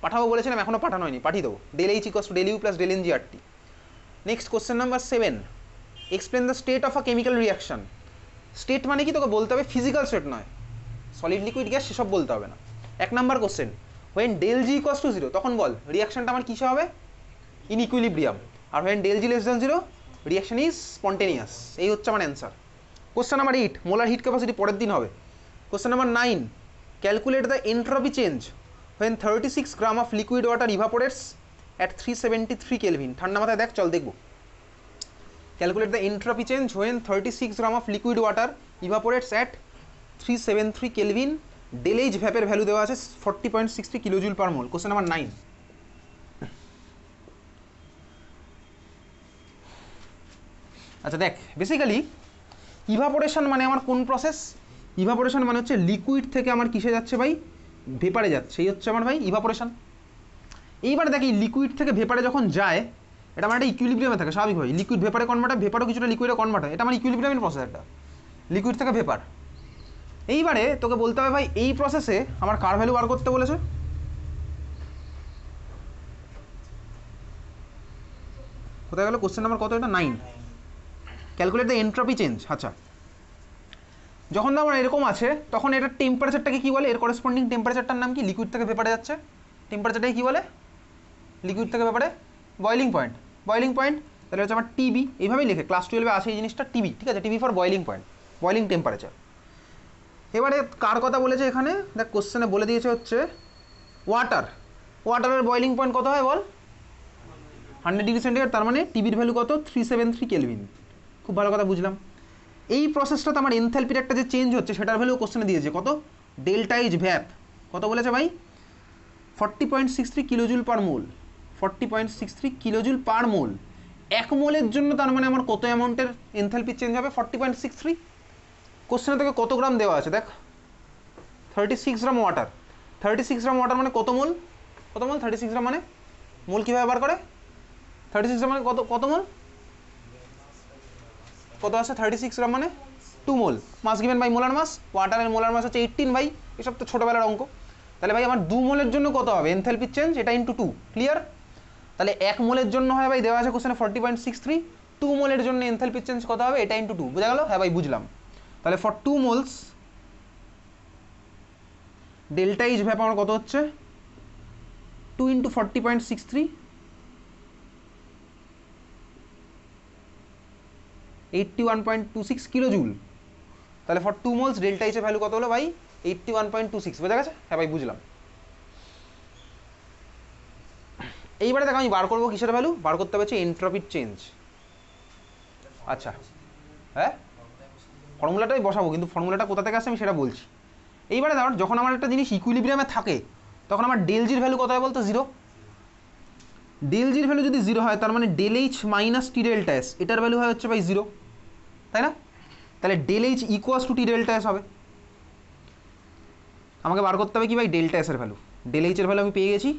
পাঠাবো বলেছিলাম, এখনও পাঠানো হয়নি, পাঠিয়ে দেবো। Del H equals to del U plus del N G R T. Next question number 7, explain the state of a chemical reaction. State মানে কি তোকে বলতে হবে ফিজিক্যাল স্টেট নয়, সলিড লিকুইড গ্যাস সেসব বলতে হবে না। 1 number question, when del G equals to 0 তখন বল রিয়াকশনটা আমার কিসে হবে, ইন ইকুইলিব্রিয়াম। আর when del G less than 0 reaction is spontaneous. এই হচ্ছে আমার answer. Question number 8, molar heat capacity পরের দিন হবে। Question number 9, calculate the entropy change when 36 gram of liquid water evaporates at 373 kelvin. ঠান্ডা মাথায় দেখ, চল দেখবো। Calculate the entropy change when 36 gram of liquid water evaporates at 373 kelvin. Del H ভ্যাপের value দেওয়া আছে 40.63 kilojoule per mole. Question number 9, আচ্ছা দেখ, বেসিক্যালি ইভাপোরেশন মানে আমার কোন প্রসেস? ইভাপোরেশন মানে হচ্ছে লিকুইড থেকে আমার কিসে যাচ্ছে ভাই, ভেপারে যাচ্ছে, এই হচ্ছে আমার ভাই ইভাপোরেশন। এইবার দেখি লিকুইড থেকে ভেপারে যখন যায়, এটা আমার একটা ইকুইলিব্রিয়ামে থাকে স্বাভাবিকভাবে। লিকুইড ভেপারে কনভার্ট হয়, ভেপারও কিছুটা লিকুইডে কনভার্ট হয়, এটা আমার ইকুইলিব্রিয়ামের প্রসেস একটা, লিকুইড থেকে ভেপার। এইবারে তোকে বলতে হবে ভাই এই প্রসেসে আমার কার ভ্যালু বার করতে বলেছে। কোথায় গেল কোশ্চেন নাম্বার কত, এটা 9। Calculate the entropy change. আচ্ছা, যখন আমার এরকম আছে তখন এটার টেম্পারেচারটাকে কী বলে, এর করেসপন্ডিং টেম্পারেচারটার নাম কি, লিকুইড থেকে ভেপারে যাচ্ছে টেম্পারেচারটাকে কী বলে, লিকুইড থেকে ভেপারে বয়লিং পয়েন্ট। বয়লিং পয়েন্ট তাহলে হচ্ছে আমার টিবি, এইভাবেই লেখে, ক্লাস 12-এ আসে এই জিনিসটা, টিবি, ঠিক আছে, TB for boiling point, boiling temperature. এবারে কার কথা বলেছে এখানে, দেখ কোশ্চেনে বলে দিয়েছে হচ্ছে ওয়াটার। ওয়াটারের বয়লিং পয়েন্ট কত হয় বল, 100 ডিগ্রি সেন্টিগ্রেড, তার মানে টিবির ভ্যালু কত, 373 কেলভিন। খুব ভালো কথা, বুঝলাম। এই প্রসেসটাতে আমার এনথালপির একটা যে চেঞ্জ হচ্ছে সেটার ভ্যালু কোশ্চেনে দিয়েছে কত, ডেল্টা এইচ ভ্যাপ কত বলেছে ভাই, 40.63 কিলোজুল পার মোল। 40.63 কিলোজুল পার মোল, 1 মোলের জন্য তার মানে আমার কত অ্যামাউন্টের এনথালপি চেঞ্জ হবে, 40.63। কোশ্চেনে তোকে কত গ্রাম দেওয়া আছে দেখ, 36 গ্রাম ওয়াটার। 36 গ্রাম ওয়াটার মানে কত মোল, কত মোল, 36 গ্রাম মানে মোল কীভাবে বার করে, 36 গ্রাম মানে কত, কত মোল, কত আছে 36 গ্রাম মানে 2 mole. Mass given by molar mass, ওয়াটারের মোলার মাস হচ্ছে 18 ভাই, এসব তো ছোটোবেলার অঙ্ক। তাহলে ভাই আমার 2 মোলের জন্য কত হবে এনথালপির চেঞ্জ, এটা ইন্টু 2, ক্লিয়ার। তাহলে 1 মোলের জন্য হয় ভাই দেওয়া আছে কোশ্চেনে 40.63, 2 মোলের জন্য এনথালপির চেঞ্জ কত হবে, এটা ইন্টু 2, বোঝা গেল, হ্যাঁ ভাই বুঝলাম। তাহলে ফর 2 মোলস ডেল্টা এইচ ভ্যাপ আমার কত হচ্ছে, 2 ইন্টু 40.63, 81.26 কিলোজুল। তাহলে ফর 2 মোলস ডেল্টা এইচের ভ্যালু কত হলো ভাই, 81.26, বোঝা গেছে, হ্যাঁ ভাই বুঝলাম। এইবারে দেখো আমি বার করবো কিসের ভ্যালু, বার করতে হবে এন্ট্রপির চেঞ্জ। আচ্ছা, হ্যাঁ ফর্মুলাটাই বসাবো, কিন্তু ফর্মুলাটা কোথা থেকে আসে আমি সেটা বলছি। এইবারে ধর যখন আমার একটা জিনিস ইকুইলিব্রিয়ামে থাকে তখন আমার ডেল জির ভ্যালু কত হয় বলতো, 0। ডেল জির ভ্যালু যদি 0 হয় তার মানে del H minus T delta S, এটার ভ্যালু হয় হচ্ছে ভাই 0, তাই না? তাহলে del H equals to T delta S হবে। আমাকে বার করতে হবে কি ভাই, ডেল্টা এস এর ভ্যালু। ডেল এইচের ভ্যালু আমি পেয়ে গেছি,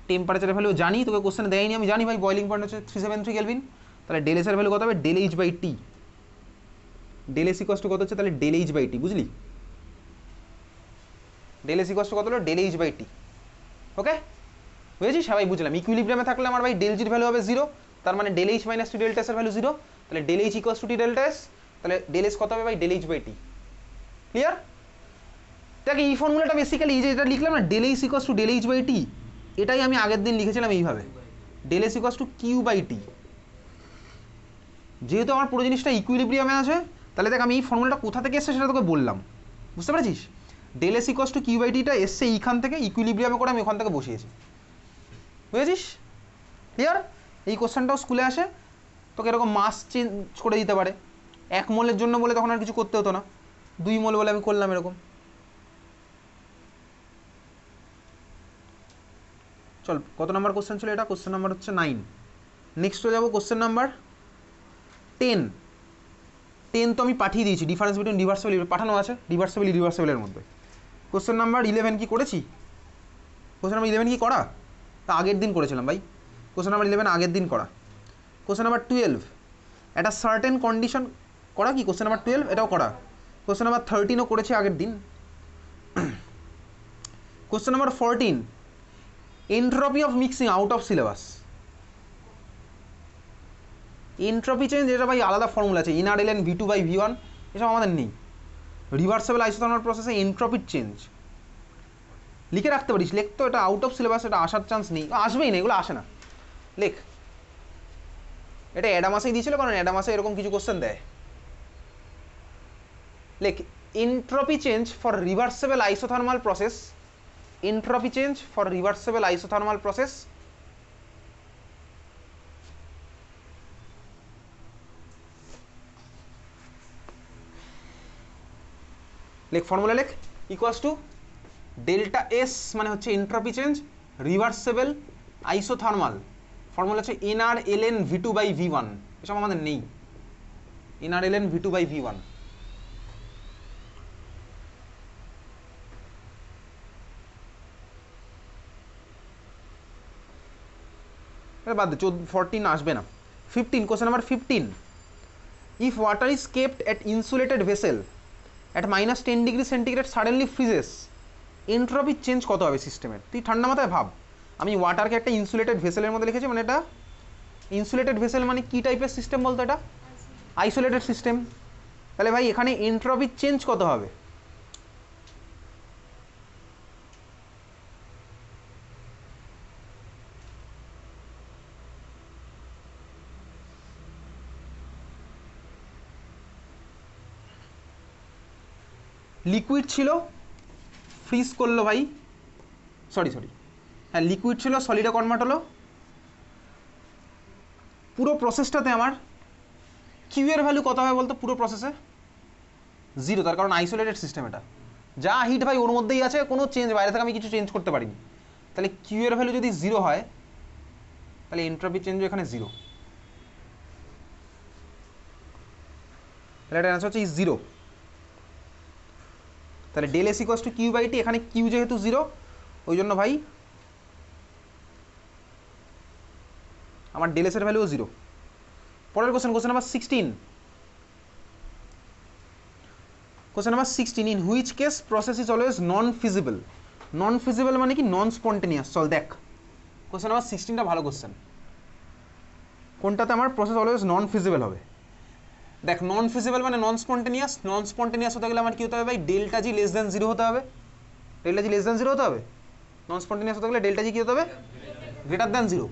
টেম্পারেচারের ভ্যালু জানি, তোকে কোশ্চেনে দেয়নি, আমি জানি ভাই বয়লিং পয়েন্ট হচ্ছে 373 কেলভিন। তাহলে ডেল এস এর ভ্যালু কত হবে, del H by T. Del S equals to কত হচ্ছে তাহলে ডেল এইচ বাই টি, বুঝলি? ডেল এস ইকুয়ালস টু কত হলো, ডেল এইচ বাই টি। ওকে, বুঝেছি, সবাই বুঝলাম। ইকুইলিব্রিয়ামে থাকলে আমার ভাই ডেল জির ভ্যালু হবে 0, তার মানে del H minus T delta S এর ভ্যালু 0। তাহলে del H equals to T delta S, তাহলে ডেল এস কত হবে ভাই, del H by T, clear? দেখ এই ফর্মুলাটা বেসিক্যালি এই যে এটা লিখলাম না, del H equals to del H by T, এটাই আমি আগের দিন লিখেছিলাম এইভাবে, del S equals to Q by T. যেহেতু আমার পুরো জিনিসটা ইকুইলিব্রিয়ামে আছে, তাহলে দেখ আমি এই ফর্মুলাটা কোথা থেকে এসছে সেটা তোকে বললাম, বুঝতে পেরেছিস? Del S equals to Q by টিটা এসছে এইখান থেকে, ইকুইলিব্রিয়ামে করে আমি ওখান থেকে বসিয়েছি, বুঝেছিস? ক্লিয়ার? এই কোশ্চেনটাও স্কুলে আসে, তোকে এরকম মাস চেঞ্জ করে দিতে পারে। 1 মোলের জন্য বলে তখন আর কিছু করতে হতো না, 2 মোল বলে আমি করলাম এরকম। চল, কত নাম্বার কোশ্চেন ছিল এটা, কোশ্চেন নাম্বার হচ্ছে 9। নেক্সট যাবো কোশ্চেন নাম্বার 10। 10 তো আমি পাঠিয়ে দিয়েছি, ডিফারেন্স বিটুইন রিভার্সেবল পাঠানো আছে, রিভার্সেবল ইরিভার্সেবলের মধ্যে। কোশ্চেন নাম্বার 11 কি করেছি, কোশ্চেন নাম্বার 11 কি করা, তা আগের দিন করেছিলাম ভাই। কোশ্চেন নাম্বার 11 আগের দিন করা। কোশ্চেন নাম্বার 12 একটা সার্টেন কন্ডিশন করা, কি কোশ্চেন নাম্বার 12 এটাও করা। কোশ্চেন নাম্বার 13ও করেছি আগের দিন। Question number 14 entropy of mixing out of syllabus. Entropy change এটা ভাই আলাদা ফর্মুলা আছে, ইনার এলএন V2/V1, এসব আমাদের নেই। রিভার্সেবল আইসোথার্মাল প্রসেসে এন্ট্রপির চেঞ্জ লিখে রাখতে পারিস, লেখ তো, এটা আউট অফ সিলেবাস, এটা আসার চান্স নেই, আসবেই না, এগুলো আসে না, লেখ। এটা অ্যাডামাসেই দিয়েছিল, কারণ অ্যাডামাসে এরকম কিছু কোশ্চেন দেয়। লেখ entropy change for reversible isothermal process, entropy change for reversible isothermal process লেখ, ফর্মুলা লেখ, ইকুয়ালস টু ডেল্টা এস মানে হচ্ছে entropy change reversible isothermal, formula হচ্ছে এনআর এলএন V2/V1, এসব আমাদের নেই, এনআর এলএন V2/V1। বাদ দে, 14 আসবে না। 15, question number 15, if water is kept at insulated vessel at -10°C suddenly freezes, এন্ট্রপির চেঞ্জ কত হবে সিস্টেমের? তুই ঠান্ডা মাথায় ভাব, আমি ওয়াটারকে একটা ইনসুলেটেড ভেসেলের মধ্যে লিখেছি, মানে এটা ইনসুলেটেড ভেসেল মানে কি টাইপের সিস্টেম বলতো? এটা আইসোলেটেড সিস্টেম। তাহলে ভাই এখানে এন্ট্রপির চেঞ্জ কত হবে? লিকুইড ছিল, ফ্রিজ করলো ভাই, সরি হ্যাঁ, লিকুইড ছিল, সলিডে কনভার্ট হলো, পুরো প্রসেসটাতে আমার কিউ এর ভ্যালু কত হবে বলতো? পুরো প্রসেসে 0, তার কারণ আইসোলেটেড সিস্টেম, এটা যা হিট ভাই ওর মধ্যেই আছে, কোনো চেঞ্জ বাইরে থেকে আমি কিছু চেঞ্জ করতে পারিনি। তাহলে কিউ এর ভ্যালু যদি 0 হয়, তাহলে এন্ট্রপি চেঞ্জও এখানে 0, তাহলে এটা অ্যান্সার হচ্ছে 0। তাহলে ডেল এস ইকুয়ালস টু কিউ/টি, এখানে কিউ যেহেতু 0, ওই জন্য ভাই আমার ডেল এস এর ভ্যালুও 0। পরের question, question number 16, question number 16, in which case process is always non feasible? Non feasible মানে কি? নন স্পন্টেনিয়াস। চল দেখ, কোশ্চেন নাম্বার 16টা ভালো কোশ্চেন, কোনটাতে আমার প্রসেস অলওয়েজ নন ফিজিবল হবে? দেখ, নন ফিজিবল মানে নন স্পন্টেনিয়াস, নন স্পন্টেনিয়াস হতে গেলে আমার কি হতে হবে ভাই? ডেল্টা জি লেস দ্যান 0 হতে হবে, ডেল্টা জি লেস দ্যান 0 হতে হবে। নন স্পন্টেনিয়াস হতে গেলে ডেল্টা জি কি হতে হবে? Greater than 0।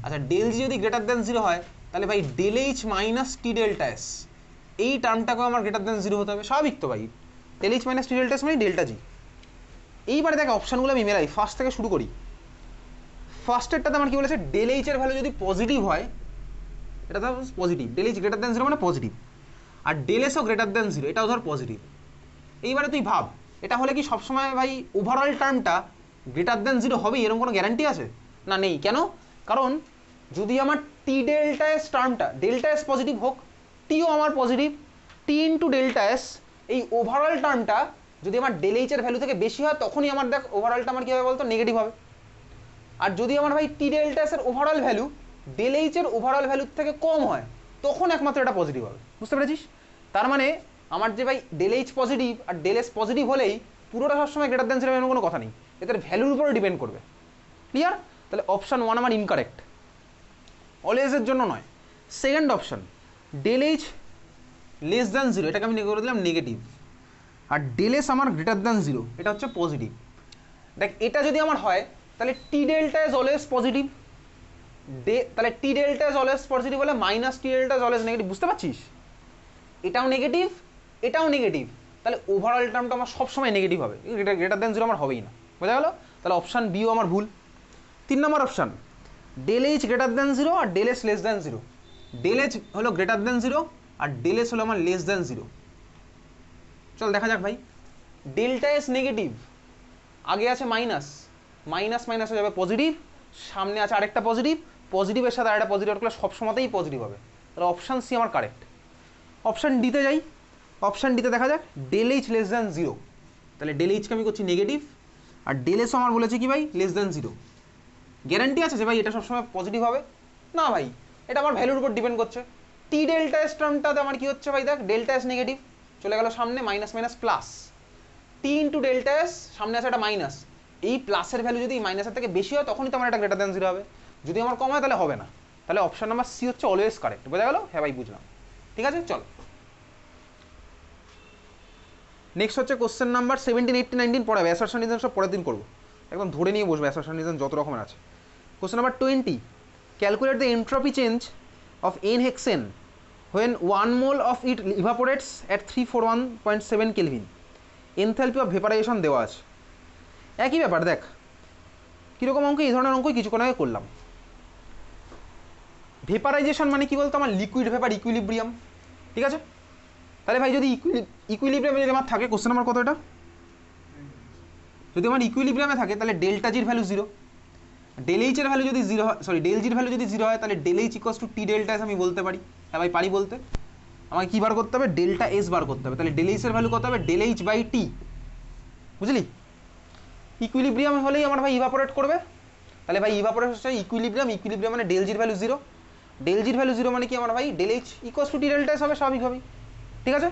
আচ্ছা, ডেল জি যদি গ্রেটার দ্যান 0 হয়, তাহলে ভাই del H minus T delta S, এই টার্মটাকেও আমার গ্রেটার দ্যান 0 হতে হবে, স্বাভাবিক তো ভাই, del H minus T delta S মানে ডেল্টা জি। এইবারে দেখ অপশানগুলো আমি মেলাই, ফার্স্ট থেকে শুরু করি। ফার্স্টেরটাতে আমার কি বলেছে? ডেল এইচ এর ভ্যালু যদি পজিটিভ হয়, এটা ধর positive, del H greater than 0 মানে পজিটিভ, আর ডেল এসও গ্রেটার দ্যান 0, এটাও ধর পজিটিভ। এইবারে তুই ভাব, এটা হলে কি সবসময় ভাই ওভারঅল টার্মটা গ্রেটার দ্যান 0 হবে, এরকম কোনো গ্যারান্টি আছে? না, নেই। কেন? কারণ যদি আমার টি ডেল্টা এস টার্মটা, ডেল্টা এস পজিটিভ হোক, টিও আমার positive, T into delta S, এই ওভারঅল টার্মটা যদি আমার ডেল এইচ এর ভ্যালু থেকে বেশি হয়, তখনই আমার দেখ ওভারঅলটা আমার কী হবে বলতো? নেগেটিভ হবে। আর যদি আমার ভাই টি ডেল্টা এস এর ওভারঅল ভ্যালু ডেল এইচ এর ওভারঅল ভ্যালুর থেকে কম হয়, তখন একমাত্র এটা পজিটিভ হবে। বুঝতে পেরেছিস? তার মানে আমার যে ভাই ডেল এইচ পজিটিভ আর ডেল এস পজিটিভ হলেই পুরোটা সবসময় গ্রেটার দ্যান 0 এমন কোনো কথা নেই, এদের ভ্যালুর উপরে ডিপেন্ড করবে। ক্লিয়ার? তাহলে অপশান 1 আমার ইনকারেক্ট, অলওয়েজের জন্য নয়। Second option, del H less than 0, এটাকে আমি করে দিলাম নেগেটিভ, আর ডেল এস আমার গ্রেটার দ্যান 0, এটা হচ্ছে পজিটিভ। দেখ, এটা যদি আমার হয়, তাহলে টি ডেল্টা ইজ অলওয়েজ পজিটিভ, তাহলে টি ডেল্টা ইজ অলওয়েজ পজিটিভ হলে minus T delta is always negative. বুঝতে পারছিস? এটাও নেগেটিভ, এটাও নেগেটিভ, তাহলে ওভারঅল টার্মটা আমার সবসময় নেগেটিভ হবে, গ্রেটার দ্যান 0 আমার হবেই না। বোঝা গেল? তাহলে অপশান বিও আমার ভুল। 3 number option, del H greater than 0 আর del S less than 0। Del H হলো গ্রেটার দ্যান 0 আর ডেল এস হলো আমার লেস দ্যান 0। চল দেখা যাক ভাই, ডেল্টা এস নেগেটিভ, আগে আছে মাইনাস, মাইনাস মাইনাস হয়ে যাবে পজিটিভ, সামনে আছে আরেকটা পজিটিভ, পজিটিভের সাথে আরেকটা পজিটিভ করলে সবসময়তেই পজিটিভ হবে। তাহলে অপশান সি আমার কারেক্ট। অপশান ডিতে যাই, অপশান ডিতে দেখা যাক ডেল এইচ লেস দ্যান 0, তাহলে ডেল এইচকে আমি করছি নেগেটিভ, আর ডেল এসও আমার বলেছে কি ভাই? Less than 0। গ্যারান্টি আছে যে ভাই এটা সবসময় পজিটিভ হবে? না ভাই, এটা আমার ভ্যালুর উপর ডিপেন্ড করছে। টি ডেল্টা এস টার্মটাতে আমার কি হচ্ছে ভাই? দেখ, ডেল্টা এস নেগেটিভ, চলে গেল সামনে মাইনাস মাইনাস প্লাস, টি ইন্টু ডেল্টা এস, সামনে আছে একটা মাইনাস, এই প্লাসের ভ্যালু যদি মাইনাসের থেকে বেশি হয় তখনই তো আমার এটা গ্রেটার দ্যান 0 হবে, যদি আমার কম হয় তাহলে হবে না। তাহলে অপশন নাম্বার সি হচ্ছে অলওয়েজ কারেক্ট। বোঝা গেল? হ্যাঁ ভাই বুঝলাম। ঠিক আছে, চল নেক্সট হচ্ছে কোশ্চেন নাম্বার 17, 18, 19 পড়াবে। অ্যাসারশন রিজন সব পরের দিন করবো, একদম ধরে নিয়ে বসবে অ্যাসারশন রিজন যত রকমের আছে। Question number 20, calculate the entropy change of N hexane when 1 mole of it evaporates at 341.7 Kelvin. Enthalpy of vaporisation দেওয়া আছে। একই ব্যাপার, দেখ কীরকম অঙ্ক, এই ধরনের অঙ্কই কিছুক্ষণ আগে করলাম। ভেপারাইজেশন মানে কি বলতো, আমার লিকুইড ভেপার ইকুইলিব্রিয়াম। ঠিক আছে, তাহলে ভাই যদি ইকুইলিব্রিয়ামে যদি আমার থাকে, কোশ্চেন নাম্বার কত এটা, যদি আমার ইকুইলিব্রিয়ামে থাকে তাহলে ডেল্টা জির ভ্যালু 0, ডেল এইচ এর ভ্যালু যদি 0 হয়, সরি ডেল জির ভ্যালু যদি 0 হয় তাহলে del H equals to T delta S আমি বলতে পারি। হ্যাঁ ভাই পারি বলতে। আমাকে কী বার করতে হবে, ডেল্টা এস বার করতে হবে। তাহলে ডেল এইচ এর ভ্যালু কত হবে, ডেল এইচ বাই টি। বুঝলি? ইকুইলিব্রিয়াম হলেই আমার ভাই ইভাপোরেট করবে। তাহলে ভাই ইভাপোরেট হচ্ছে ইকুইলিব্রিয়াম, ইকুইলিব্রিয়াম মানে ডেল জির ভ্যালু 0, ডেল জির ভ্যালু 0 মানে কি আমার ভাই del H equals to T delta S হবে স্বাভাবিকভাবেই। ঠিক আছে,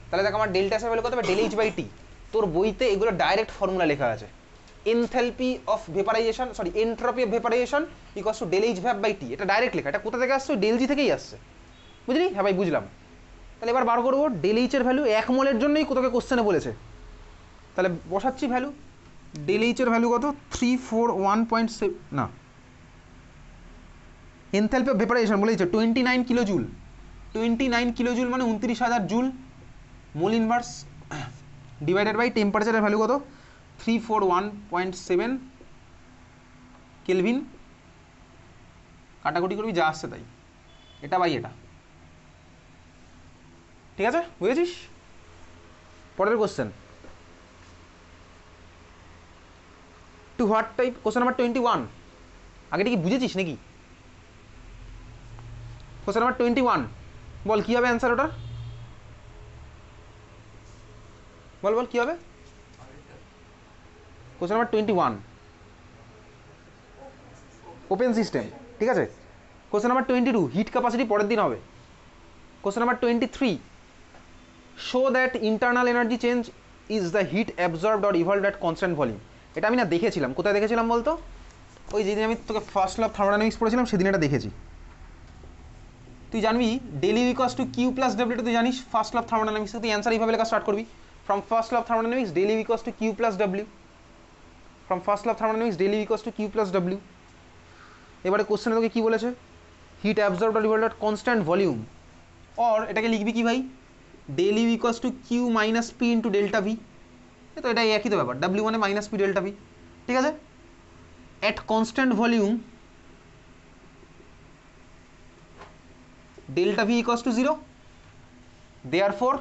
তাহলে দেখ আমার ডেল্টা এসের ভ্যালু কত হবে, ডেল এইচ বাই টি। তোর বইতে এগুলো ডাইরেক্ট ফর্মুলা লেখা আছে, enthalpy of vaporization, sorry entropy of vaporization equals to del H vap by T. এটা ডাইরেক্ট লেখা। এটা কোথা থেকে আসছে, ডেল জি থেকেই আসছে। বুঝলি? হ্যাঁ ভাই বুঝলাম। তাহলে এবার বার করবো ডেল এইচ এর ভ্যালু, 1 মোলের জন্যই তোকে কোশ্চেনে বলেছে। তাহলে বসাচ্ছি ভ্যালু, ডেল এইচ এর ভ্যালু কত, 341.7, না এনথালপি অফ ভেপারাইজেশন বলেছে 29 কিলো জুল। 29 কিলো জুল মানে 29,000 joule mole inverse, divided by টেম্পারেচারের ভ্যালু কত, 341.7 কেলভিন। কাটাকুটি করবি যা আসছে তাই, এটা বাই এটা। ঠিক আছে, বুঝেছিস? পরের question, to what type, question number 21। আগেটা কি বুঝেছিস নাকি? কোশ্চেন নাম্বার 21, বল কী হবে অ্যান্সার ওটার, বল বল কী হবে? Question number 21 open system. ঠিক আছে, কোশ্চেন নাম্বার 22 হিট ক্যাপাসিটি পরের দিন হবে। Question number 23, show that internal energy change is the heat absorbed or evolved at constant volume. এটা আমি না দেখেছিলাম, কোথায় দেখেছিলাম বলতো, ওই যেদিন আমি তোকে ফার্স্ট ল অফ থার্মোডাইনামিক্স পড়েছিলাম সেদিন এটা দেখেছি। তুই জানবি del U equals to Q plus W, তুই জানিস ফার্স্ট ল অফ থার্মোডাইনামিক্স, তুই অ্যান্সার এইভাবে লেখা স্টার্ট করবি, from first law of thermodynamics del U equals to Q plus W, from first law of thermodynamics del U equals to Q plus W. এবারে কোশ্চেনে তোকে কী বলেছে, heat absorbed or evolved at constant volume, or এটাকে লিখবি কি ভাই, del U equals to Q minus P into delta V. তো এটা একই তো ব্যাপার, ডাব্লিউ মানে মাইনাস পি ডেল্টা ভি। ঠিক আছে, at constant volume delta V equals to 0, therefore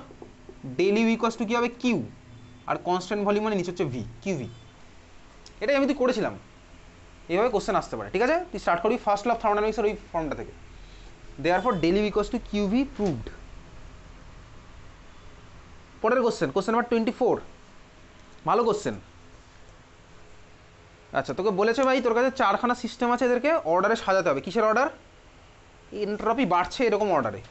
del U equals to কী হবে, কিউ, আর কনস্ট্যান্ট ভলিউম মানে নিচে হচ্ছে ভি, কিউ ভি। এটাই আমি তুই করেছিলাম, এইভাবে কোশ্চেন আসতে পারে। ঠিক আছে, তুই স্টার্ট করবি ফার্স্ট ল অফ থার্মোডাইনামিক্সের ওই ফর্মটা থেকে, therefore del U equals to Q V proved. পরের কোশ্চেন, কোশ্চেন নাম্বার 24, ভালো কোশ্চেন। আচ্ছা, তোকে বলেছে ভাই তোর কাছে 4খানা সিস্টেম আছে, এদেরকে অর্ডারে সাজাতে হবে। কিসের অর্ডার, এন্ট্রপি বাড়ছে এরকম অর্ডারে।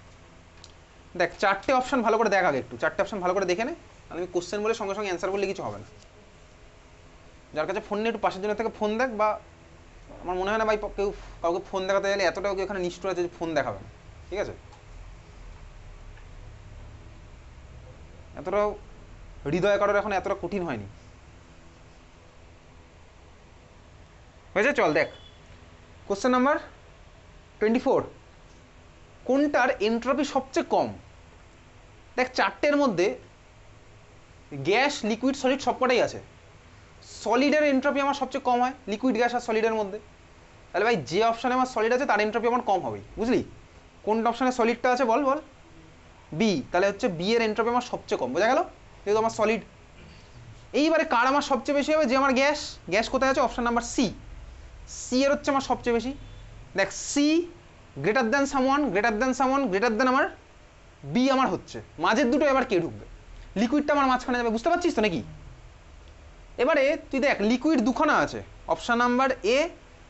দেখ 4টে অপশান ভালো করে দেখ আগে, একটু 4টে অপশান ভালো করে দেখে নে, আমি কোশ্চেন বলে সঙ্গে সঙ্গে অ্যান্সার বললে কিছু হবে না। যার কাছে ফোন নিয়ে একটু পাশের জন্য থেকে ফোন দেখ, বা আমার মনে হয় না ভাই কেউ কাউকে ফোন দেখাতে গেলে এতটাও কেউ এখানে নিষ্ঠুর আছে যে ফোন দেখাবে না। ঠিক আছে, এতটাও হৃদয় কারোর এখন এতটা কঠিন হয়নি, হয়েছে? চল দেখ কোশ্চেন নাম্বার 24, কোনটার এন্ট্রপি সবচেয়ে কম। দেখ 4টের মধ্যে গ্যাস, লিকুইড, সলিড সবকটাই আছে। সলিডের এন্ট্রপি আমার সবচেয়ে কম হয়, লিকুইড, গ্যাস আর সলিডের মধ্যে। তাহলে ভাই যে অপশানে আমার সলিড আছে তার এন্ট্রপি আমার কম হবেই। বুঝলি? কোন অপশানে সলিডটা আছে বল বল, বি। তাহলে হচ্ছে বি এর এন্ট্রপি আমার সবচেয়ে কম, বোঝা গেল, যেহেতু আমার সলিড। এইবারে কার আমার সবচেয়ে বেশি হবে, যে আমার গ্যাস। গ্যাস কোথায় আছে, অপশান নাম্বার সি। সি এর হচ্ছে আমার সবচেয়ে বেশি। দেখ C greater than someone, greater than someone, greater than আমার বি আমার হচ্ছে, মাঝের দুটো এবার কে ঢুকবে, লিকুইডটা আমার মাঝখানে যাবে। বুঝতে পারছিস তো নাকি? এবারে তুই দেখ লিকুইড দুখানা আছে, অপশান নাম্বার এ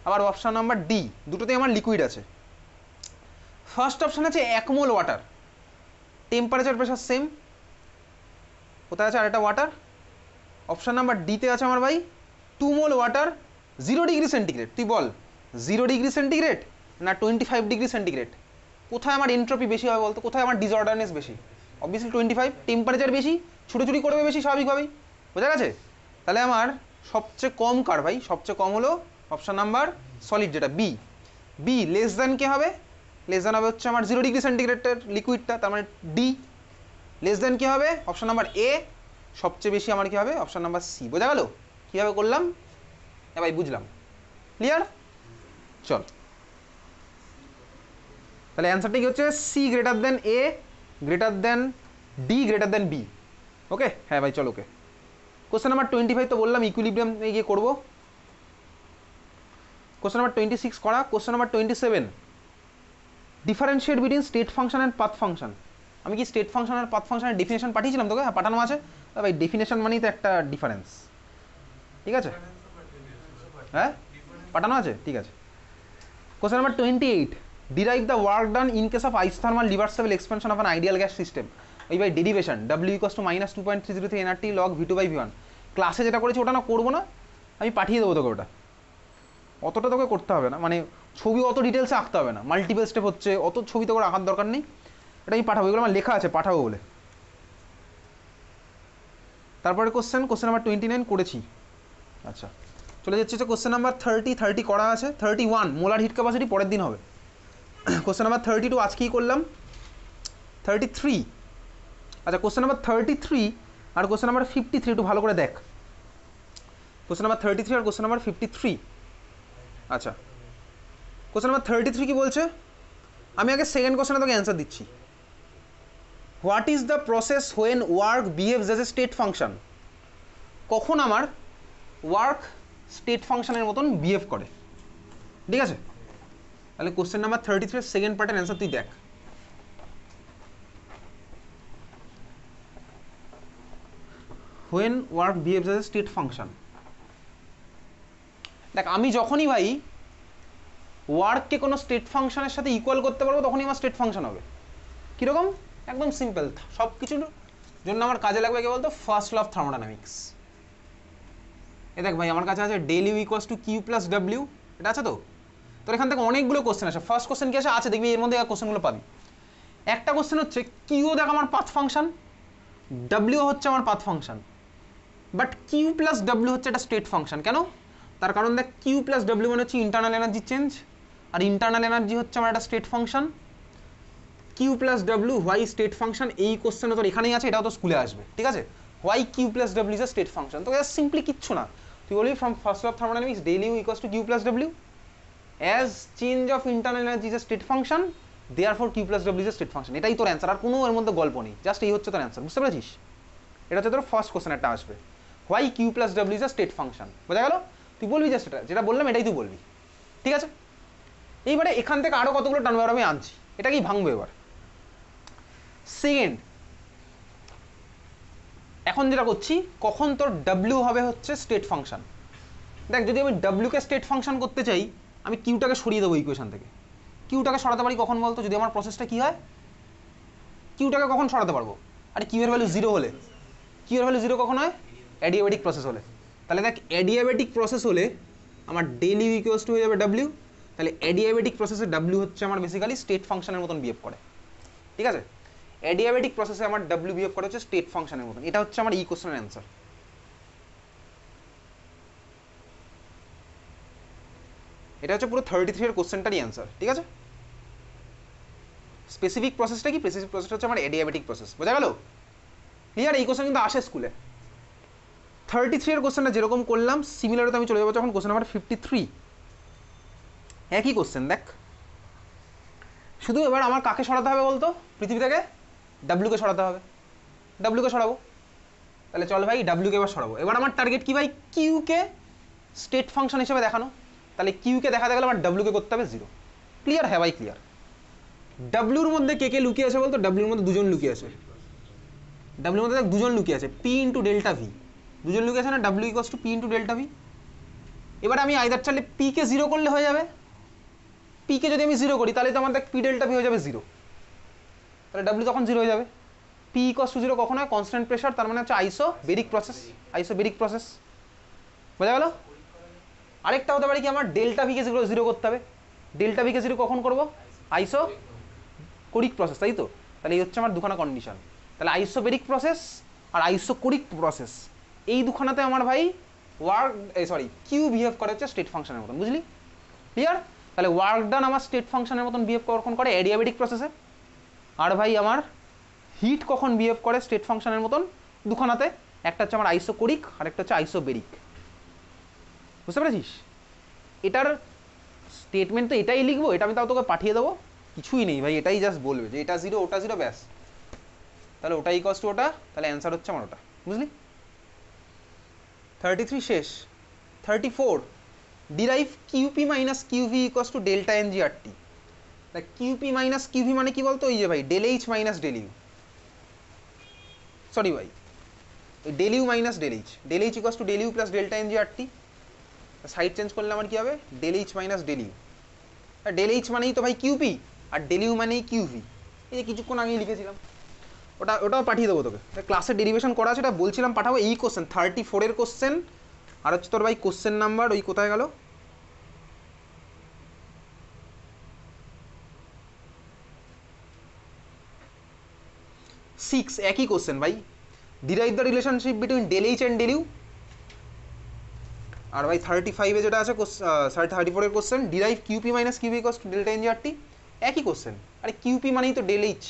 আবার অপশান নাম্বার ডি, দুটোতেই আমার লিকুইড আছে। ফার্স্ট অপশান আছে 1 মোল ওয়াটার, টেম্পারেচার প্রেশার সেম। কোথায় আছে আরেকটা ওয়াটার, অপশান নাম্বার ডিতে আছে আমার ভাই 2 মোল ওয়াটার 0 ডিগ্রি সেন্টিগ্রেড, তুই বল 0 ডিগ্রি সেন্টিগ্রেড না 25 ডিগ্রি সেন্টিগ্রেড, কোথায় আমার এন্ট্রপি বেশি হবে বলতো, কোথায় আমার ডিসঅর্ডারনেস বেশি? অবভিয়াসলি 25, টেম্পারেচার বেশি, ছুটোছুটি করবে বেশি স্বাভাবিকভাবেই, বোঝা গেছে? তাহলে আমার সবচেয়ে কম কার ভাই, সবচেয়ে কম হলো অপশান নাম্বার সলিড যেটা বি। বি লেস দ্যান কে হবে? লেস দ্যান হবে হচ্ছে আমার 0 ডিগ্রি সেন্টিগ্রেডের লিকুইডটা, তার মানে ডি। লেস দ্যান কি হবে? Option number A. সবচেয়ে বেশি আমার কি হবে? Option number C. বোঝা গেল কীভাবে করলাম? হ্যাঁ ভাই বুঝলাম, ক্লিয়ার? চল তাহলে অ্যান্সারটা কি হচ্ছে? C greater than A greater than D greater than B. Okay হ্যাঁ ভাই চল ওকে। কোশ্চেন নাম্বার 25 তো বললাম ইকুইলিব্রিয়াম গিয়ে করবো। কোশ্চেন নাম্বার 26 করা। Question number 27, differentiate between state function and path function. আমি কি স্টেট ফাংশন আর পাথ ফাংশনের ডেফিনেশন পাঠিয়েছিলাম তোকে? হ্যাঁ পাঠানো আছে ভাই। ডেফিনেশন মানেই তো একটা ডিফারেন্স, ঠিক আছে? হ্যাঁ পাঠানো আছে, ঠিক আছে। Question number 28, derive the work done in case of isothermal reversible expansion of an ideal gas system. ওই ভাই derivation W = -2.303 nRT log V2/V1। ক্লাসে যেটা করেছি ওটা না করবো না, আমি পাঠিয়ে দেবো তোকে ওটা। অতটা তোকে করতে হবে না, মানে ছবি অত ডিটেলসে আঁকতে হবে না, মাল্টিপল স্টেপ হচ্ছে, অত ছবি তোকে আঁকার দরকার নেই। এটা আমি পাঠাবো, এগুলো আমার লেখা আছে পাঠাবো বলে। তারপরে কোশ্চেন নাম্বার 29 করেছি। আচ্ছা চলে যাচ্ছে হচ্ছে কোশ্চেন নাম্বার 30 করা আছে। 31 মোলার হিট ক্যাপাসিটি পরের দিন হবে। কোশ্চেন নাম্বার 32 আজকেই করলাম। 33, আচ্ছা কোশ্চেন নাম্বার 33 আর কোশ্চেন নাম্বার 53 একটু ভালো করে দেখ। কোশ্চেন নাম্বার 33 আর কোশ্চেন নাম্বার 53। আচ্ছা কোশ্চেন নাম্বার 33 কি বলছে? আমি আগে সেকেন্ড কোশ্চেনে তোকে অ্যান্সার দিচ্ছি। What is the process when work behaves as a state function? কখন আমার ওয়ার্ক স্টেট ফাংশনের মতন বিহেভ করে, ঠিক আছে? তাহলে কোশ্চেন নাম্বার 33 এর সেকেন্ড পার্টের অ্যান্সার তুই দেখ। When work behaves as a state function, দেখ আমি যখনই ভাই ওয়ার্ককে কোনো স্টেট ফাংশনের সাথে ইকুয়াল করতে পারবো তখনই আমার স্টেট ফাংশন হবে। কীরকম? একদম সিম্পল, সব কিছুর জন্য আমার কাজে লাগবে কি বলতো? First law of thermodynamics. এ দেখ ভাই আমার কাছে আছে del U equals to Q plus W, এটা আছে তো? তোর এখান থেকে অনেকগুলো কোশ্চেন আসে। ফার্স্ট কোশ্চেন কি আছে দেখবি, এর মধ্যে কোশ্চেনগুলো পাবি। একটা কোশ্চেন হচ্ছে কিউ দেখ আমার পাথ ফাংশন, ডাব্লিউ হচ্ছে আমার path function, but Q plus W হচ্ছে একটা স্টেট ফাংশন। কেন? তার কারণ দেখ কিউ প্লাস ডাব্লিউ মানে হচ্ছে ইন্টারনাল এনার্জি চেঞ্জ, আর ইন্টারনাল এনার্জি হচ্ছে আমার একটা state function. Q plus W why state function, এই কোশ্চেনও তোর এখানেই আছে, এটাও তো স্কুলে আসবে, ঠিক আছে? Why Q plus W is a state function. তো সিম্পলি কিচ্ছু না, তুই বলবি from first law of thermodynamics del U equals to Q plus W, as change of internal energy is a state function, therefore Q plus W is a state function. এটাই তোর answer, আর কোনো এর মধ্যে গল্প নেই, জাস্ট এই হচ্ছে তোর অ্যান্সার। বুঝতে পেরেছিস? এটা হচ্ছে তোর ফার্স্ট কোশ্চেন একটা আসবে, why Q plus W is a state function. বোঝা গেল? তুই বলবি জাস্ট এটা, যেটা বললাম এটাই তুই বলবি, ঠিক আছে? এইবারে এখান থেকে আরও কতগুলো টার্ম আমি আনছি, এটাকেই ভাঙবো এবার। সেকেন্ড, এখন যেটা করছি, কখন তোর ডাব্লিউ হবে হচ্ছে স্টেট ফাংশন। দেখ যদি আমি ডাব্লিউকে স্টেট ফাংশন করতে চাই, আমি কিউটাকে সরিয়ে দেবো ইকুয়েশন থেকে। কিউটাকে সরাতে পারি কখন বলতো? যদি আমার প্রসেসটা কি হয়, কিউটাকে কখন সরাতে পারবো? আরে কিউ এর ভ্যালু 0 হলে। কিউ এর ভ্যালু 0 কখন হয়? অ্যাডিয়াবেটিক প্রসেস হলে। তাহলে দেখ অ্যাডিয়াবেটিক প্রসেস হলে আমার ডেল ইউ ইকুয়ালস টু হয়ে যাবে ডাব্লিউ। তাহলে অ্যাডিয়াবেটিক প্রসেসে ডাব্লিউ হচ্ছে আমার বেসিক্যালি স্টেট ফাংশনের মতন বিহেভ করে, ঠিক আছে? অ্যাডিয়াবেটিক প্রসেসে আমার ডাব্লিউ বিহেভ করে হচ্ছে স্টেট ফাংশনের মতন। এটা হচ্ছে আমার এই কোশ্চেনের অ্যান্সার। এটা হচ্ছে পুরো 33 এর কোশ্চেনটারই অ্যান্সার, ঠিক আছে? স্পেসিফিক প্রসেসটা কি? স্পেসিফিক প্রসেসটা হচ্ছে আমার অ্যাডিয়াবেটিক প্রসেস। বোঝা গেল? ক্লিয়ার? এই কোশ্চেন কিন্তু আসে স্কুলে। 33 এর কোশ্চেনটা যেরকম করলাম সিমিলারতে আমি চলে যাবো যখন কোশ্চেন নাম্বার 53। একই কোশ্চেন দেখ, শুধু এবার আমার কাকে সরাতে হবে বলতো পৃথিবী থেকে? ডাব্লিউকে সরাতে হবে। ডাব্লিউকে সরাবো, তাহলে চল ভাই ডাব্লিউকে এবার সরাবো। এবার আমার টার্গেট কি ভাই? কিউকে স্টেট ফাংশন হিসেবে দেখানো। তাহলে কিউকে দেখাতে গেলে আমার ডাব্লিউকে করতে হবে 0। ক্লিয়ার? হ্যাঁ ভাই ক্লিয়ার। ডাব্লিউর মধ্যে কে লুকিয়ে আছে বলতো? ডাব্লিউর মধ্যে দুজন লুকিয়ে আছে। ডাব্লিউর মধ্যে দেখ দুজন লুকিয়ে আছে, পি ইন্টু ডেল্টা ভি। দুজন লুকিয়ে আছে না? W equals to P into delta V. এবার আমি আইদার চাইলে পিকে 0 করলে হয়ে যাবে। পিকে যদি আমি 0 করি তাহলে তো আমার দেখ পি ডেল্টা ভি হয়ে যাবে 0, তাহলে ডাব্লিউ তখন 0 হয়ে যাবে। পি ইকুয়ালস টু 0 কখন হয়? কনস্ট্যান্ট প্রেশার, তার মানে হচ্ছে আইসোবেরিক প্রসেস। আইসোবেরিক প্রসেস, বোঝা গেল? আরেকটা হতে পারে কি আমার ডেল্টা ভিকে জিরো করতে হবে। ডেল্টা ভিকে জিরো কখন করব? আইসো কোরিক প্রসেস, তাই তো? তাহলে এই হচ্ছে আমার দুখানা কন্ডিশন। তাহলে আইসোবেরিক প্রসেস আর আইসোকোরিক প্রসেস, এই দুখানাতে আমার ভাই ওয়ার্ক কিউ বিহেভ করে হচ্ছে স্টেট ফাংশনের মতন, বুঝলি? ক্লিয়ার? তাহলে ওয়ার্ক ডান আমার স্টেট ফাংশনের মতন বিহেভ কখন করে? অ্যাডিয়াবেটিক প্রসেসে। আর ভাই আমার হিট কখন বিহেভ করে স্টেট ফাংশনের মতন? দুখানাতে, একটা হচ্ছে আমার আইসোকোরিক আর একটা হচ্ছে আইসোবেরিক। বুঝতে পেরেছিস? এটার স্টেটমেন্ট তো এটাই লিখবো, এটা আমি তাও তোকে পাঠিয়ে দেবো, কিছুই নেই ভাই, এটাই জাস্ট বলবে যে এটা জিরো ওটা জিরো, ব্যাস। তাহলে ওটা ইকস টু ওটা, তাহলে অ্যান্সার হচ্ছে আমার ওটা, বুঝলি? 33 শেষ। 34 derive QP minus QV equals to delta N G R T. QP minus QV মানে কি বলতো? ওই যে ভাই del H minus del U, sorry ভাই del U minus del H equals to del U plus delta N G R T. Side change করলে আমার কি হবে? Del H minus del U. Del H মানেই তো ভাই কিউপি, আর del U মানেই কিউভি। এই যে কিছুক্ষণ আগেই লিখেছিলাম, ওটাও পাঠিয়ে দেবো তোকে। ক্লাসের ডেরিভেশন করা আছে, ওটা বলছিলাম পাঠাবো। এই কোশ্চেন 34-এর কোশ্চেন, আর হচ্ছে তোর ভাই কোশ্চেন নাম্বার ওই কোথায় গেল, 6, একই কোশ্চেন ভাই। Derive the relationship between del H and del U. আর ভাই 35-এ যেটা আছে 34-এর question, derive QP minus QV equals to delta N G R T. একই কোশ্চেন। আরে কিউপি মানেই তো ডেল এইচ,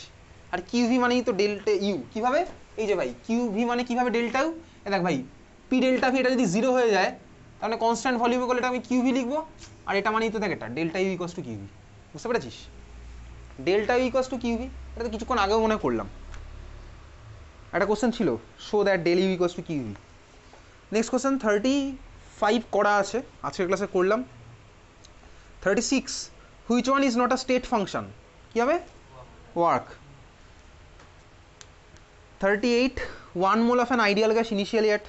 আর কিউভি মানেই তো ডেল্টা ইউ। কিভাবে? এই যে ভাই কিউভি মানে কিভাবে ডেল্টা ইউ, দেখ ভাই পি ডেল্টা ভি এটা যদি জিরো হয়ে যায় তাহলে কনস্ট্যান্ট ভলিউমে করলে এটা আমি কিউভি লিখবো, আর এটা মানেই তো দেখ এটা delta U equals to QV. বুঝতে পেরেছিস? Delta U equals to QV, এটা তো কিছুক্ষণ আগেও মনে করলাম, একটা কোশ্চেন ছিল, show that del U equals to QV. Next question 35 করা আছে, আজকের ক্লাসে করলাম। 36 which one is not a state function, কী হবে? Work. 38 1 mole of an ideal gas initially at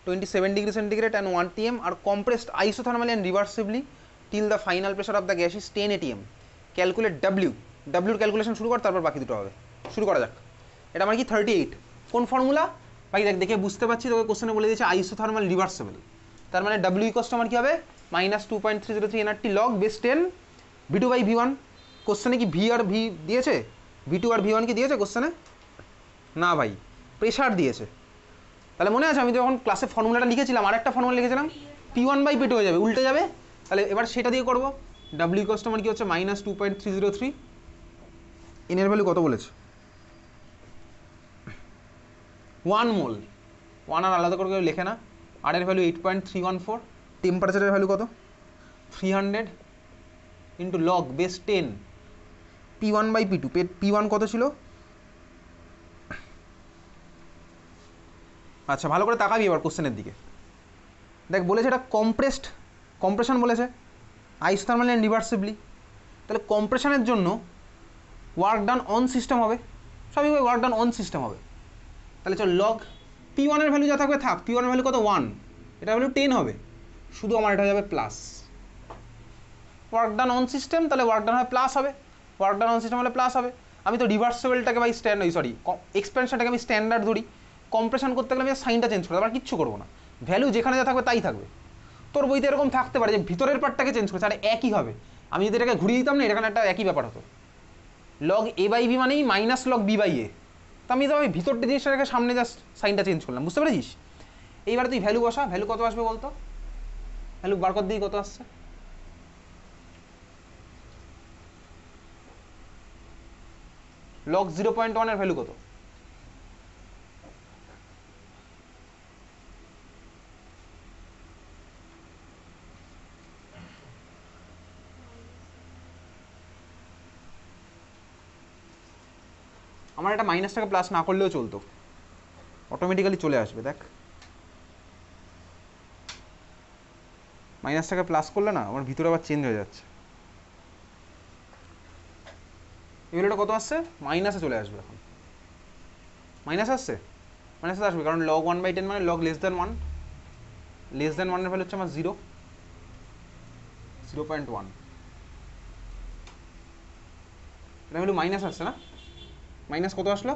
27 degrees centigrade and 1 atm are compressed isothermally and reversibly till the final pressure of the gas is 10 atm. Calculate W. W calculation শুরু কর, তারপর বাকি দুটো হবে। শুরু করা যাক। এটা আমার কি 38, কোন ফর্মুলা ভাই? দেখ দেখে বুঝতে পারছি, তোকে কোশ্চেনে বলে দিয়েছে আইসোথার্মাল রিভার্সেবল। তার মানে W ইকুয়ালস টু আমার কি হবে? -2.303 nRT log base 10 V2 by V1। কোশ্চেনে কি ভি আর ভি দিয়েছে? V2 আর V1 কি দিয়েছে কোশ্চেনে? না ভাই, প্রেশার দিয়েছে। তাহলে মনে আছে আমি যখন ক্লাসে ফর্মুলাটা লিখেছিলাম, আর একটা ফর্মুলা লিখেছিলাম, P1 বাই P2 হয়ে যাবে, উল্টে যাবে। তাহলে এবার সেটা দিয়ে করবো। W ইকুয়ালস টু আমার কি হচ্ছে? -2.303। এনের ভ্যালু কত বলেছে? 1 মোল। 1 আর আলাদা করে কেউ লেখে না। আর এর ভ্যালু 8.314। টেম্পারেচারের ভ্যালু কত? 300 into log base 10 P1 by P2। P1 কত ছিল? আচ্ছা ভালো করে তাকাবি এবার কোশ্চেনের দিকে। দেখ বলেছে এটা কম্প্রেশন বলেছে, আইসোথার্মালি অ্যান্ড রিভার্সিবলি। তাহলে কম্প্রেশনের জন্য ওয়ার্ক ডান অন সিস্টেম হবে, সবই ওয়ার্ক ডান অন সিস্টেম হবে। তাহলে চল লগ P1 এর ভ্যালু যা থাকবে থাক, P1 এর ভ্যালু কত? 1, এটা ভ্যালু 10 হবে, শুধু আমার এটা হয়ে যাবে plus. Work done on system, তাহলে ওয়ার্ক ডান হবে প্লাস হবে, ওয়ার্ক ডান অন সিস্টেম হলে প্লাস হবে। আমি তো রিভার্সেবলটাকে ভাই এক্সপেনশনটাকে আমি স্ট্যান্ডার্ড ধরি। কম্প্রেশন করতে গেলে আমি সাইনটা চেঞ্জ করতে, আবার কিচ্ছু করবো না, ভ্যালু যেখানে যা থাকবে তাই থাকবে। তোর বইতে এরকম থাকতে পারে যে ভিতরের পার্টটাকে চেঞ্জ করছে, আর একই হবে। আমি যদি এটাকে ঘুরিয়ে দিতাম না, এখানে একটা একই ব্যাপার হতো। লগ এ বাই বি মানেই মাইনাস লগ বি বাই এ, তো আমি তো ভিতরটা জিনিসটাকে সামনে জাস্ট সাইনটা চেঞ্জ করলাম। বুঝতে পেরেছিস? এইবার তুই ভ্যালু বসা, ভ্যালু কত আসবে বলতো? ভ্যালু বার কর দিই কত আসছে। লগ 0.1 এর ভ্যালু কত? আমার এটা মাইনাসটাকে প্লাস না করলেও চলতো, অটোমেটিক্যালি চলে আসবে। দেখ মাইনাসটাকে প্লাস করলে না আমার ভিতরে আবার চেঞ্জ হয়ে যাচ্ছে। এই ভ্যালুটা কত আসছে? মাইনাসে চলে আসবে। এখন মাইনাস আসছে, মাইনাসে আসবে কারণ লগ 1/10 মানে log less than 1, less than 1 এর ভ্যালু হচ্ছে আমার 0.1। এটা ভ্যালু মাইনাস আসছে না? মাইনাস কত আসলো?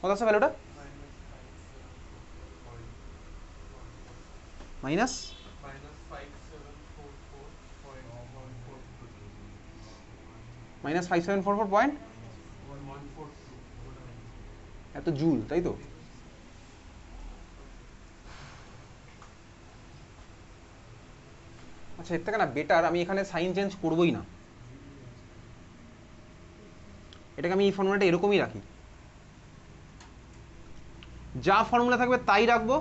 কত আসছে ভ্যালুটা? মাইনাস -5744 পয়েন্ট এত জুল, তাই তো? আচ্ছা, এর থেকে না বেটার আমি এখানে সাইন চেঞ্জ করবোই না, এটাকে আমি এই ফর্মুলাটা এরকমই রাখি, যা ফর্মুলা থাকবে তাই রাখবো,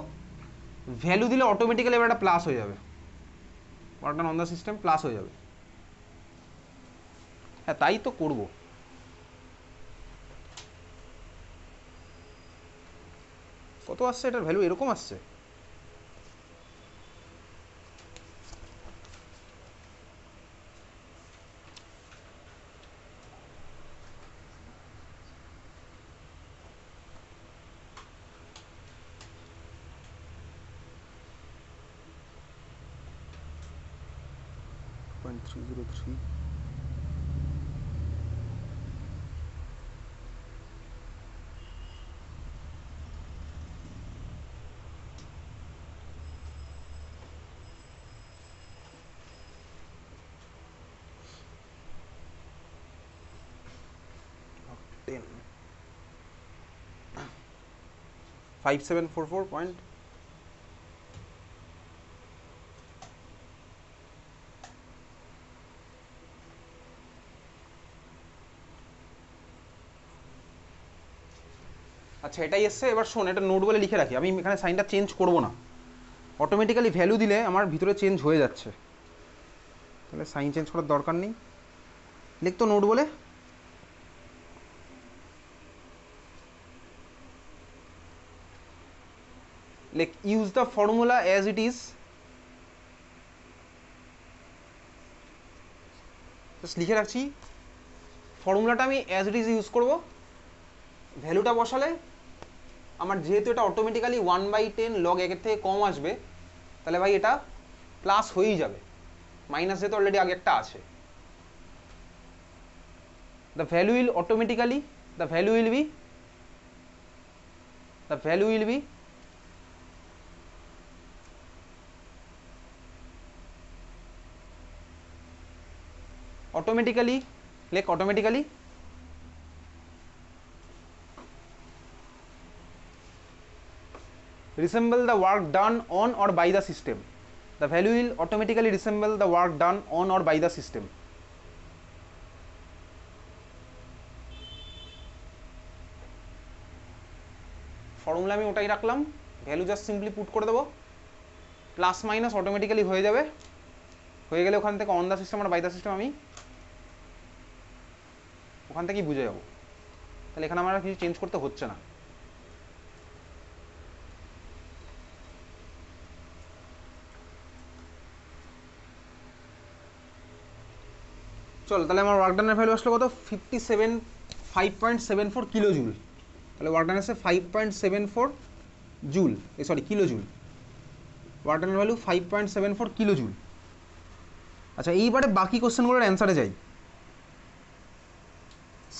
ভ্যালু দিলে অটোমেটিক্যালি এবার একটা প্লাস হয়ে যাবে, work done on the system plus হয়ে যাবে। হ্যাঁ, তাই তো করবো। কত আসছে এটার ভ্যালু? এরকম আসছে। .303 10 5744 পয়েন্ট। আচ্ছা, এটাই এসছে। এবার শোন, এটা নোট বলে লিখে রাখি, আমি এখানে সাইনটা চেঞ্জ করব না, অটোমেটিক্যালি ভ্যালু দিলে আমার ভিতরে চেঞ্জ হয়ে যাচ্ছে, তাহলে সাইন চেঞ্জ করার দরকার নেই। লিখ তো নোট বলে, লেখ use the formula as it is, just লিখে রাখছি ফর্মুলাটা আমি অ্যাজ ইট ইজ ইউজ করবো, ভ্যালুটা বসালে আমার যেহেতু এটা অটোমেটিক্যালি 1/10 লগ 1 থেকে কম আসবে, তাহলে ভাই এটা প্লাস হয়েই যাবে, মাইনাস যেহেতু অলরেডি আগে একটা আছে। the value will automatically the value will be automatically, like automatically resemble the work done on or by the system. The value will automatically resemble the work done on or by the system. Formula আমি ওটাই রাখলাম, value just simply put করে দেবো, plus minus automatically হয়ে যাবে, হয়ে গেলে ওখান থেকে অন দ্য সিস্টেম আর বাই দ্য সিস্টেম আমি ওখান থেকেই বুঝে যাবো, তাহলে এখানে আমার কিছু চেঞ্জ করতে হচ্ছে না। চল, তাহলে আমার ওয়ার্ক ডানের ভ্যালু আসলো কত? 5.74 কিলো জুল, তাহলে ওয়ার্ক ডান আসছে 5.74 joule, sorry kilo joule, work ডানের ভ্যালু 5.74 কিলো জুল। আচ্ছা, এইবারে বাকি কোশ্চেনগুলোর অ্যান্সারে যাই।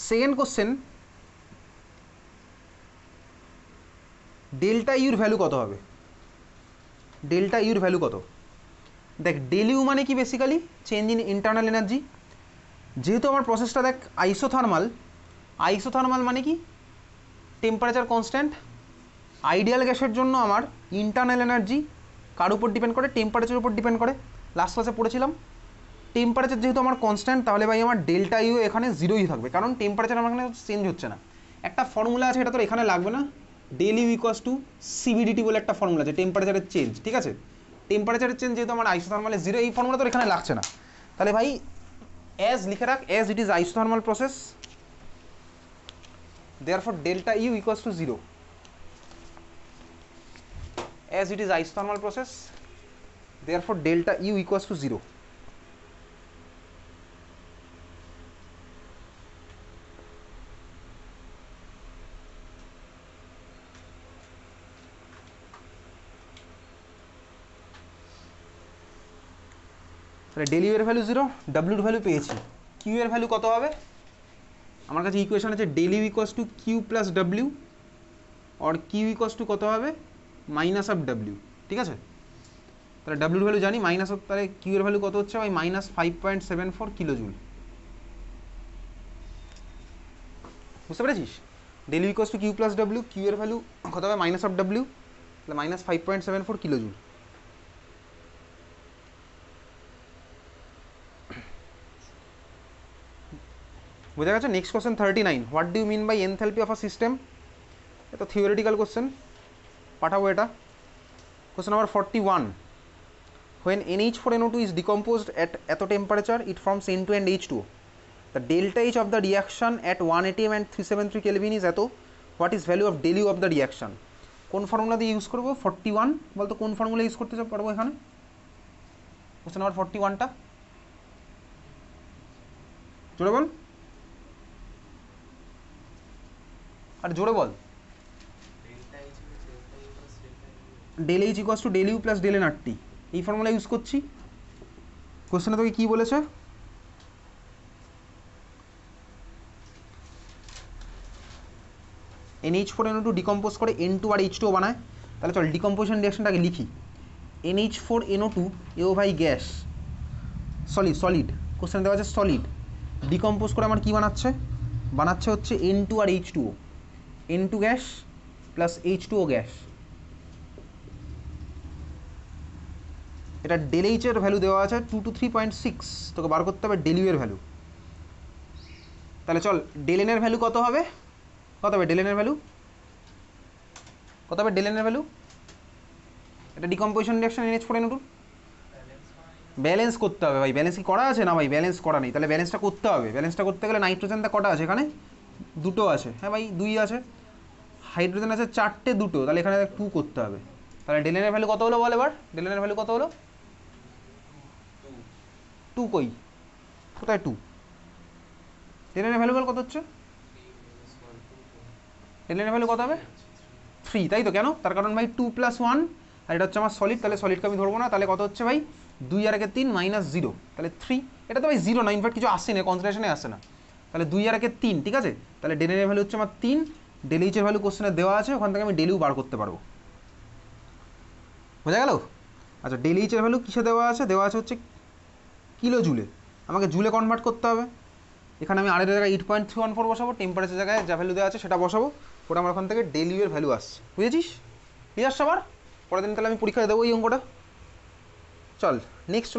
সেকেন্ড কোশ্চেন, ডেল্টা ইউর ভ্যালু কত হবে? ডেল্টা ইউর ভ্যালু কত? দেখ, ডেল ইউ মানে কি? Basically change in internal energy. যেহেতু আমার প্রসেসটা দেখ আইসোথার্মাল, আইসোথার্মাল মানে কি? Temperature constant. আইডিয়াল গ্যাসের জন্য আমার ইন্টারনাল এনার্জি কার উপর ডিপেন্ড করে? টেম্পারেচারের উপর ডিপেন্ড করে, লাস্ট ক্লাসে পড়েছিলাম। টেম্পারেচার যেহেতু আমার কনস্ট্যান্ট, তাহলে ভাই আমার ডেল্টা ইউ এখানে জিরোই থাকবে, কারণ টেম্পারেচার আমার এখানে চেঞ্জ হচ্ছে না। একটা ফর্মুলা আছে, এটা তোর এখানে লাগবে না, del U equals to CVDT বলে একটা ফর্মুলা আছে, টেম্পারেচারের চেঞ্জ, ঠিক আছে? টেম্পারেচারের চেঞ্জ যেহেতু আমার আইসোথার্মালে জিরো, এই ফর্মুলা তোর এখানে লাগছে না, তাহলে ভাই অ্যাজ লিখে রাখ, as it is isothermal process, therefore delta U equals two zero. As it is isothermal process, therefore delta U equals to 0. তাহলে ডেল ইউ এর ভ্যালু 0, ডাব্লিউর ভ্যালু পেয়েছি, কিউ এর ভ্যালু কত হবে? আমার কাছে ইকুয়েশন আছে del U equals to Q plus W, আর কিউ ইকুয়ালস টু কত হবে? মাইনাস অফ ডাব্লিউ, ঠিক আছে? তাহলে ডাব্লিউর ভ্যালু জানি, মাইনাস তাহলে কিউ এর ভ্যালু কত হচ্ছে ভাই, -5.74 কিলো জুল। বুঝতে পেরেছিস? Del U equals to Q plus W, Q এর ভ্যালু কত হবে মাইনাস অফ ডাব্লিউ, তাহলে -5.74 কিলো জুল। বোঝা গেছে? Next question 39, what do you mean by enthalpy of a system? এটা থিওরিটিক্যাল কোশ্চেন, পাঠাবো এটা। Question number 41, when NH4NO2 is decomposed at এত temperature it forms N2 and H2O. The delta H of the reaction at 1 atm and 373 Kelvin is এত, what is value of del U of the reaction? কোন formula দিয়ে use করবো? 41 বলতো কোন formula use করতে পারবো এখানে? কোশ্চেন নাম্বার 41টা জোরে বল, আর জোরে বল। Del H equals to del U plus del N R T, এই ফর্মুলা ইউজ করছি। কোশ্চেনে তোকে কি বলেছে? NH4NO2 ডিকম্পোজ করে N2 আর H2O বানায়। তাহলে চল ডিকম্পোজিশন রিঅ্যাকশনটাকে লিখি। NH4NO2 এও ভাই গ্যাস, সলিড, কোশ্চেন দেওয়া আছে সলিড, ডিকম্পোজ করে আমার কি বানাচ্ছে হচ্ছে N2 আর H2O, N2 gas plus H2O gas. এটা ডেল এইচ এর ভ্যালু দেওয়া আছে 2 to 3.6, তোকে বার করতে হবে ডেল ইউ এর ভ্যালু। তাহলে চল ডেল এন এর ভ্যালু কত হবে, ডেল এন এর ভ্যালু কত হবে, ডেল এন এর ভ্যালু, এটা ডিকম্পোজিশন রিঅ্যাকশন NH4NO2 ব্যালেন্স করতে হবে ভাই। ব্যালেন্স কি করা আছে? না ভাই ব্যালেন্স করা নেই, তাহলে ব্যালেন্সটা করতে হবে। ব্যালেন্সটা করতে গেলে নাইট্রোজেনটা কটা আছে এখানে? দুটো আছে। হ্যাঁ ভাই 2 আছে। হাইড্রোজেন আছে 4টে, দুটো, তাহলে এখানে 2 করতে হবে। তাহলে ডেল এন এর ভ্যালু কত হলো বল এবার? ডেল এন এর ভ্যালু কত হলো? 2 কই, কোথায় 2? ডেল এন এর ভ্যালু কত হচ্ছে? ডেল এন এর ভ্যালু কত হবে? 3, তাই তো? কেন? তার কারণ ভাই 2 + 1, আর এটা হচ্ছে আমার সলিড, তাহলে সলিডকে আমি ধরবো না। তাহলে কত হচ্ছে ভাই? 2 আর 3 -0, তাহলে 3। এটা তো ভাই 0 না, ইনফ্যাক্ট কিছু আসছে না, কনসেন্ট্রেশনে আসছে না। তাহলে 2 আর 3, ঠিক আছে। তাহলে ডেল এন এর ভ্যালু হচ্ছে আমার 3, ডেল এইচ এর ভ্যালু কোশ্চেনে দেওয়া আছে, ওখান থেকে আমি ডেল ইউ বার করতে পারবো। বোঝা গেল? আচ্ছা, ডেল এইচ এর ভ্যালু কিসে দেওয়া আছে? দেওয়া আছে হচ্ছে কিলো জুলে, আমাকে জুলে কনভার্ট করতে হবে। এখানে আমি আর এর জায়গায় 8.314 বসাবো, টেম্পারেচার জায়গায় যা ভ্যালু দেওয়া আছে সেটা বসাবো, ওটা আমার ওখান থেকে ডেল ইউ এর ভ্যালু আসছে। বুঝেছিস? ক্লিয়ার সবার? পরের দিন তাহলে আমি পরীক্ষায় দেবো এই অঙ্কটা। চল নেক্সট চলে